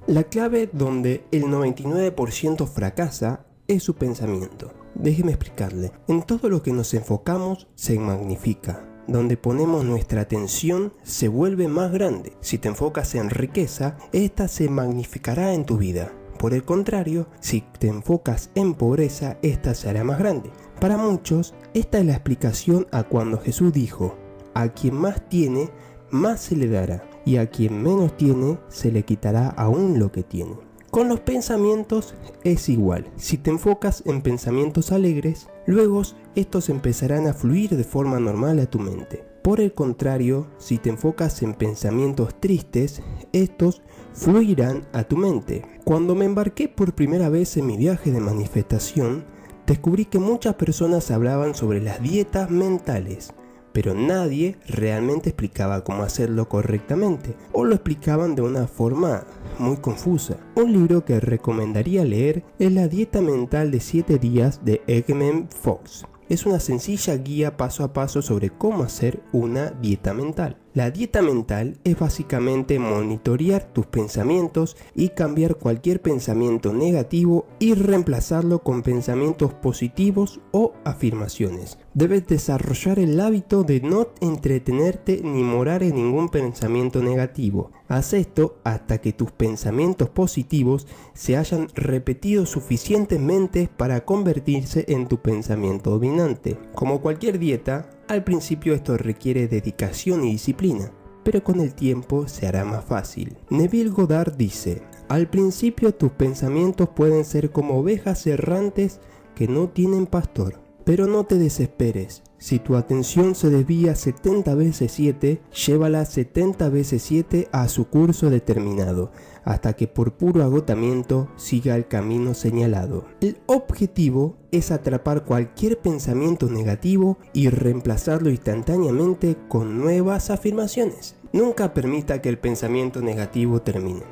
La clave donde el 99% fracasa es su pensamiento. Déjeme explicarle. En todo lo que nos enfocamos se magnifica. Donde ponemos nuestra atención se vuelve más grande. Si te enfocas en riqueza, esta se magnificará en tu vida. Por el contrario, si te enfocas en pobreza, esta se hará más grande. Para muchos, esta es la explicación a cuando Jesús dijo: a quien más tiene, más se le dará, y a quien menos tiene, se le quitará aún lo que tiene. Con los pensamientos es igual. Si te enfocas en pensamientos alegres, luego estos empezarán a fluir de forma normal a tu mente. Por el contrario, si te enfocas en pensamientos tristes, estos fluirán a tu mente. Cuando me embarqué por primera vez en mi viaje de manifestación, descubrí que muchas personas hablaban sobre las dietas mentales, pero nadie realmente explicaba cómo hacerlo correctamente, o lo explicaban de una forma muy confusa. Un libro que recomendaría leer es La dieta mental de 7 días de Ekman Fox. Es una sencilla guía paso a paso sobre cómo hacer una dieta mental. La dieta mental es básicamente monitorear tus pensamientos y cambiar cualquier pensamiento negativo y reemplazarlo con pensamientos positivos o afirmaciones. Debes desarrollar el hábito de no entretenerte ni morar en ningún pensamiento negativo. Haz esto hasta que tus pensamientos positivos se hayan repetido suficientemente para convertirse en tu pensamiento dominante. Como cualquier dieta, al principio esto requiere dedicación y disciplina, pero con el tiempo se hará más fácil. Neville Goddard dice: al principio tus pensamientos pueden ser como ovejas errantes que no tienen pastor, pero no te desesperes. Si tu atención se desvía 70 veces 7, llévala 70 veces 7 a su curso determinado, hasta que por puro agotamiento siga el camino señalado. El objetivo es atrapar cualquier pensamiento negativo y reemplazarlo instantáneamente con nuevas afirmaciones. Nunca permita que el pensamiento negativo termine.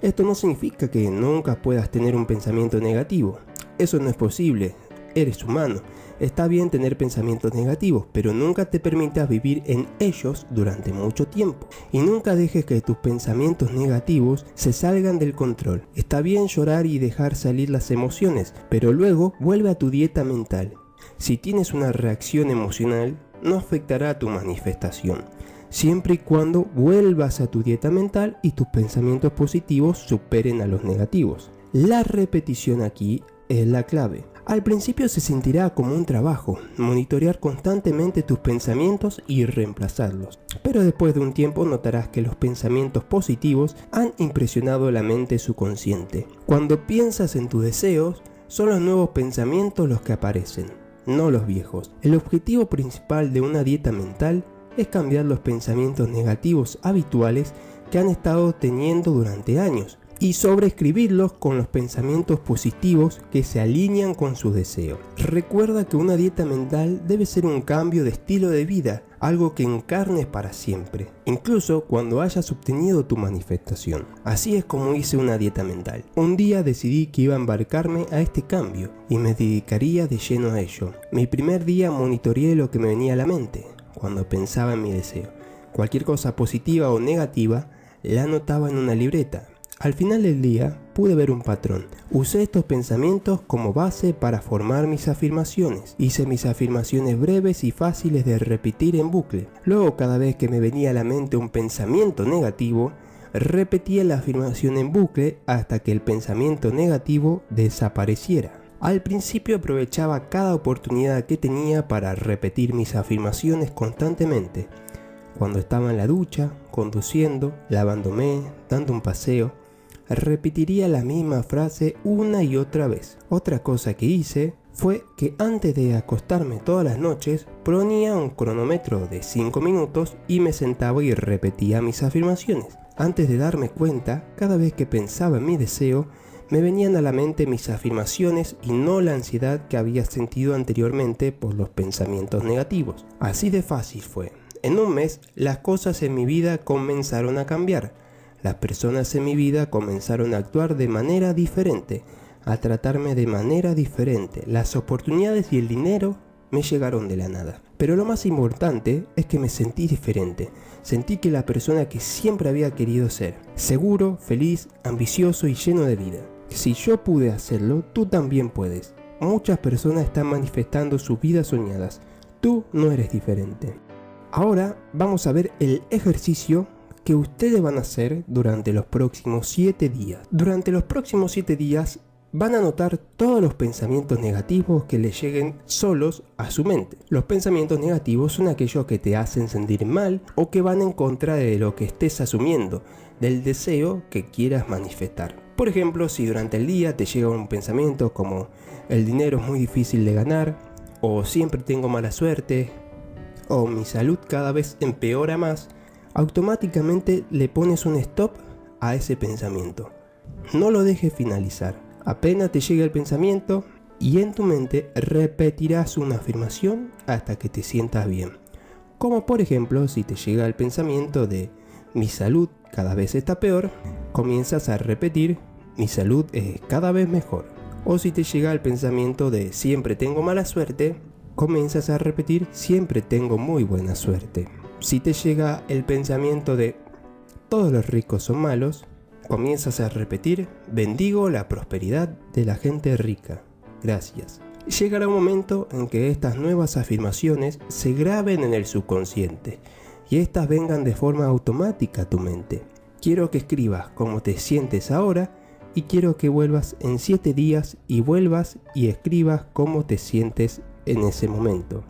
Esto no significa que nunca puedas tener un pensamiento negativo. Eso no es posible. Eres humano. Está bien tener pensamientos negativos, pero nunca te permitas vivir en ellos durante mucho tiempo. Y nunca dejes que tus pensamientos negativos se salgan del control. Está bien llorar y dejar salir las emociones, pero luego vuelve a tu dieta mental. Si tienes una reacción emocional, no afectará a tu manifestación, siempre y cuando vuelvas a tu dieta mental y tus pensamientos positivos superen a los negativos. La repetición aquí es la clave. Al principio se sentirá como un trabajo, monitorear constantemente tus pensamientos y reemplazarlos. Pero después de un tiempo notarás que los pensamientos positivos han impresionado la mente subconsciente. Cuando piensas en tus deseos, son los nuevos pensamientos los que aparecen, no los viejos. El objetivo principal de una dieta mental es cambiar los pensamientos negativos habituales que han estado teniendo durante años y sobreescribirlos con los pensamientos positivos que se alinean con sus deseos. Recuerda que una dieta mental debe ser un cambio de estilo de vida, algo que encarnes para siempre, incluso cuando hayas obtenido tu manifestación. Así es como hice una dieta mental. Un día decidí que iba a embarcarme a este cambio y me dedicaría de lleno a ello. Mi primer día monitoreé lo que me venía a la mente cuando pensaba en mi deseo. Cualquier cosa positiva o negativa la anotaba en una libreta. Al final del día pude ver un patrón. Usé estos pensamientos como base para formar mis afirmaciones. Hice mis afirmaciones breves y fáciles de repetir en bucle. Luego, cada vez que me venía a la mente un pensamiento negativo, repetía la afirmación en bucle hasta que el pensamiento negativo desapareciera. Al principio aprovechaba cada oportunidad que tenía para repetir mis afirmaciones constantemente. Cuando estaba en la ducha, conduciendo, lavándome, dando un paseo, repetiría la misma frase una y otra vez. Otra cosa que hice fue que antes de acostarme todas las noches, ponía un cronómetro de 5 minutos y me sentaba y repetía mis afirmaciones. Antes de darme cuenta, cada vez que pensaba en mi deseo, me venían a la mente mis afirmaciones y no la ansiedad que había sentido anteriormente por los pensamientos negativos. Así de fácil fue. En un mes, las cosas en mi vida comenzaron a cambiar. Las personas en mi vida comenzaron a actuar de manera diferente, a tratarme de manera diferente. Las oportunidades y el dinero me llegaron de la nada. Pero lo más importante es que me sentí diferente. Sentí que la persona que siempre había querido ser. Seguro, feliz, ambicioso y lleno de vida. Si yo pude hacerlo, tú también puedes. Muchas personas están manifestando sus vidas soñadas. Tú no eres diferente. Ahora vamos a ver el ejercicio que ustedes van a hacer durante los próximos 7 días. Durante los próximos 7 días van a anotar todos los pensamientos negativos que les lleguen solos a su mente. Los pensamientos negativos son aquellos que te hacen sentir mal o que van en contra de lo que estés asumiendo, del deseo que quieras manifestar. Por ejemplo, si durante el día te llega un pensamiento como el dinero es muy difícil de ganar, o siempre tengo mala suerte, o mi salud cada vez empeora más, automáticamente le pones un stop a ese pensamiento. No lo dejes finalizar. Apenas te llegue el pensamiento y en tu mente repetirás una afirmación hasta que te sientas bien. Como por ejemplo, si te llega el pensamiento de mi salud cada vez está peor, comienzas a repetir mi salud es cada vez mejor. O si te llega el pensamiento de siempre tengo mala suerte, comienzas a repetir siempre tengo muy buena suerte. Si te llega el pensamiento de todos los ricos son malos, comienzas a repetir bendigo la prosperidad de la gente rica. Gracias. Llegará un momento en que estas nuevas afirmaciones se graben en el subconsciente y estas vengan de forma automática a tu mente. Quiero que escribas cómo te sientes ahora y quiero que vuelvas en 7 días y vuelvas y escribas cómo te sientes en ese momento.